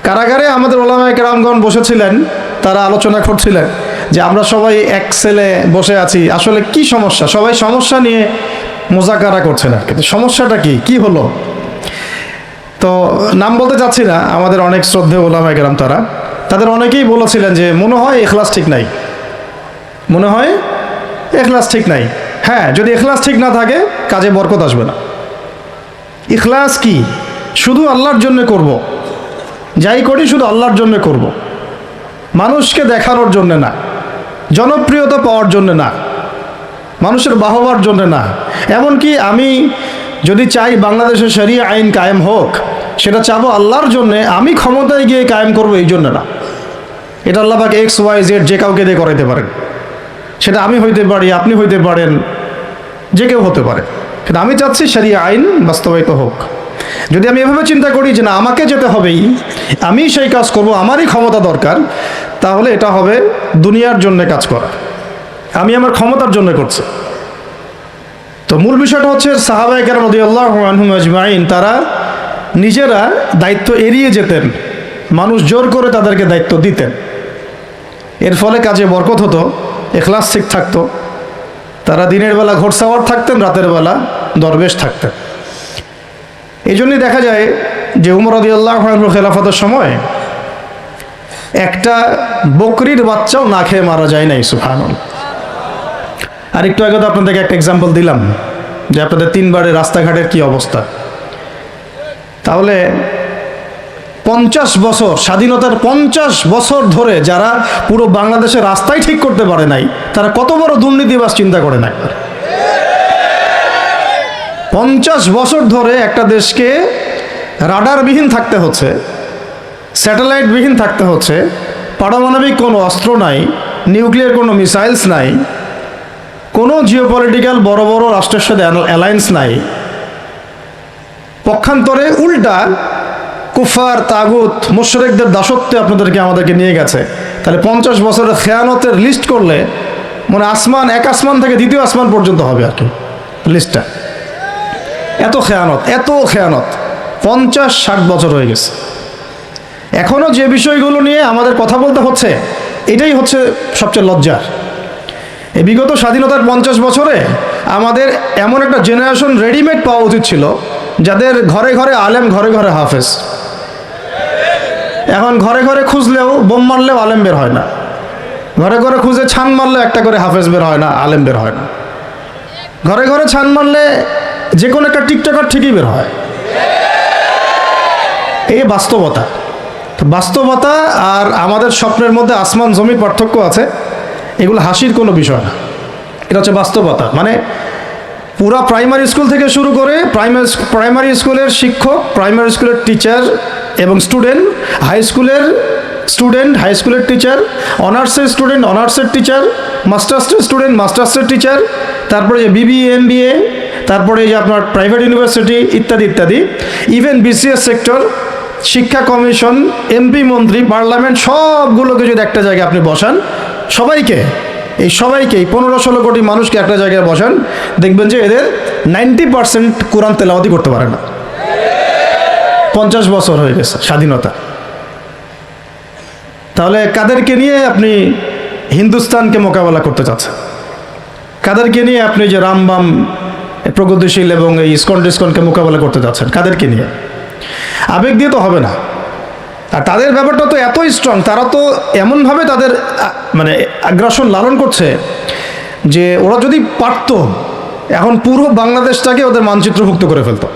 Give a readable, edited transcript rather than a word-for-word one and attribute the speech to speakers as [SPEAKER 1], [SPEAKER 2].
[SPEAKER 1] কারাগারে আমাদের ওলামায়ে কেরামগণ বসেছিলেন, তারা আলোচনা করছিলেন যে আমরা সবাই এক সেলে বসে আছি, আসলে কি সমস্যা, সবাই সমস্যা নিয়ে মোজাকারা করছেন আর কিন্তু সমস্যাটা কি হলো। তো নাম বলতে চাচ্ছি না, আমাদের অনেক শ্রদ্ধেয় ওলামায়ে কেরাম তাদের অনেকেই বলেছিলেন যে মনে হয় ইখলাস ঠিক নাই, মনে হয় ইখলাস ঠিক নাই। হ্যাঁ, যদি ইখলাস ঠিক না থাকে কাজে বরকত আসবে না। ইখলাস কি? শুধু আল্লাহর জন্য করব, যাই করি শুধু আল্লাহর জন্য করব, মানুষকে দেখানোর জন্য না, জনপ্রিয়তা পাওয়ার জন্য না, মানুষের বাহবার জন্য না। এমনকি আমি যদি চাই বাংলাদেশে শরিয়া আইন কায়েম হোক, সেটা চাবো আল্লাহর জন্যে, আমি ক্ষমতায় গিয়ে কায়েম করবো এই জন্য না। এটা আল্লাহ পাক XYZ যে কাউকে দিয়ে করাইতে পারেন, সেটা আমি হইতে পারি, আপনি হইতে পারেন, যে কেউ হতে পারে, কিন্তু আমি চাচ্ছি শরিয়া আইন বাস্তবায়িত হোক। যদি আমি এভাবে চিন্তা করি যে না আমাকে যেতে হবেই, আমি সেই কাজ করব, আমারই ক্ষমতা দরকার, তাহলে এটা হবে দুনিয়ার জন্য কাজ করা, আমি আমার ক্ষমতার জন্য করছি। তো মূল বিষয়টা হচ্ছে সাহাবায়ে কেরাম রাদিয়াল্লাহু আনহুম আজমাইন তারা নিজেরা দায়িত্ব এড়িয়ে যেতেন, মানুষ জোর করে তাদেরকে দায়িত্ব দিতেন, এর ফলে কাজে বরকত হতো, ইখলাস ঠিক থাকতো। তারা দিনের বেলা ঘোড়সাওয়ার থাকতেন, রাতের বেলা দরবেশ থাকতেন। এই জন্যই দেখা যায় যে উমর রাদিয়াল্লাহু আনহুর খেলাফতের সময় একটা বকরির বাচ্চাও না খেয়ে মারা যায় নাই। সুবহানাল্লাহ। আর একটু আগে তো আপনাদেরকে একটা এক্সাম্পল দিলাম যে আপনাদের 3 বারের রাস্তাঘাটের কি অবস্থা। তাহলে 50 বছর, স্বাধীনতার 50 বছর ধরে যারা পুরো বাংলাদেশের রাস্তাই ঠিক করতে পারে নাই, তারা কত বড় দুর্নীতিবাজ চিন্তা করে না। 50 বছর ধরে একটা দেশকে রাডারবিহীন থাকতে হচ্ছে, স্যাটেলাইটবিহীন থাকতে হচ্ছে, পারমাণবিক কোনো অস্ত্র নাই, নিউক্লিয়ার কোনো মিসাইলস নাই, কোনো জিওপলিটিক্যাল বড় বড় রাষ্ট্রের সাথে অ্যালায়েন্স নাই, পক্ষান্তরে উল্টা কুফার তাগুত মুশরিকদের দাসত্বে আপনাদেরকে আমাদেরকে নিয়ে গেছে। তাহলে 50 বছরের খেয়ানতের লিস্ট করলে মানে আসমান, এক আসমান থেকে দ্বিতীয় আসমান পর্যন্ত হবে আর কি লিস্টটা। এত খেয়ানত 50-60 বছর হয়ে গেছে। এখনও যে বিষয়গুলো নিয়ে আমাদের কথা বলতে হচ্ছে, এটাই হচ্ছে সবচেয়ে লজ্জার। এই বিগত স্বাধীনতার 50 বছরে আমাদের এমন একটা জেনারেশন রেডিমেড পাওয়া উচিত ছিল, যাদের ঘরে ঘরে আলেম, ঘরে ঘরে হাফেজ। এখন ঘরে ঘরে খুঁজলেও, বোম মারলেও আলেম বের হয় না, ঘরে ঘরে খুঁজে ছান মারলে একটা করে হাফেজ বের হয় না, আলেম বের হয় না। ঘরে ঘরে ছান মারলে যে কোনো একটা টিকটকার ঠিকই বের হয়। এই বাস্তবতা আর আমাদের স্বপ্নের মধ্যে আসমান জমির পার্থক্য আছে। এগুলো হাসির কোনো বিষয় না, এটা হচ্ছে বাস্তবতা। মানে পুরা প্রাইমারি স্কুল থেকে শুরু করে প্রাইমারি স্কুলের শিক্ষক, প্রাইমারি স্কুলের টিচার এবং স্টুডেন্ট, হাই স্কুলের টিচার, অনার্সের স্টুডেন্ট, অনার্সের টিচার, মাস্টার্সের স্টুডেন্ট, মাস্টার্সের টিচার, তারপরে যে BBA MBA, তারপরে যে আপনার প্রাইভেট ইউনিভার্সিটি ইত্যাদি ইত্যাদি, ইভেন BCS সেক্টর, শিক্ষা কমিশন, MP মন্ত্রী, পার্লামেন্ট, সবগুলোকে যদি একটা জায়গায় আপনি বসান, সবাইকে 15-16 কোটি মানুষকে একটা জায়গায় বসান, দেখবেন যে এদের 90% কোরআন তেলাওয়াতি করতে পারে না। 50 বছর হয়ে গেছে স্বাধীনতা। তাহলে কাদেরকে নিয়ে আপনি হিন্দুস্তানকে মোকাবেলা করতে চাচ্ছেন? কাদেরকে নিয়ে আপনি যে রামবাম প্রগতিশীল এবং এই ইসকনকে মোকাবেলা করতে চাচ্ছেন? কাদেরকে নিয়ে? আবেগ দিয়ে তো হবে না। আর তাদের ব্যাপারটা তো এতই স্ট্রং, তারা তো এমনভাবে তাদের মানে আগ্রাসন লালন করছে যে ওরা যদি পারতো এখন পুরো বাংলাদেশটাকে ওদের মানচিত্রভুক্ত করে ফেলতো।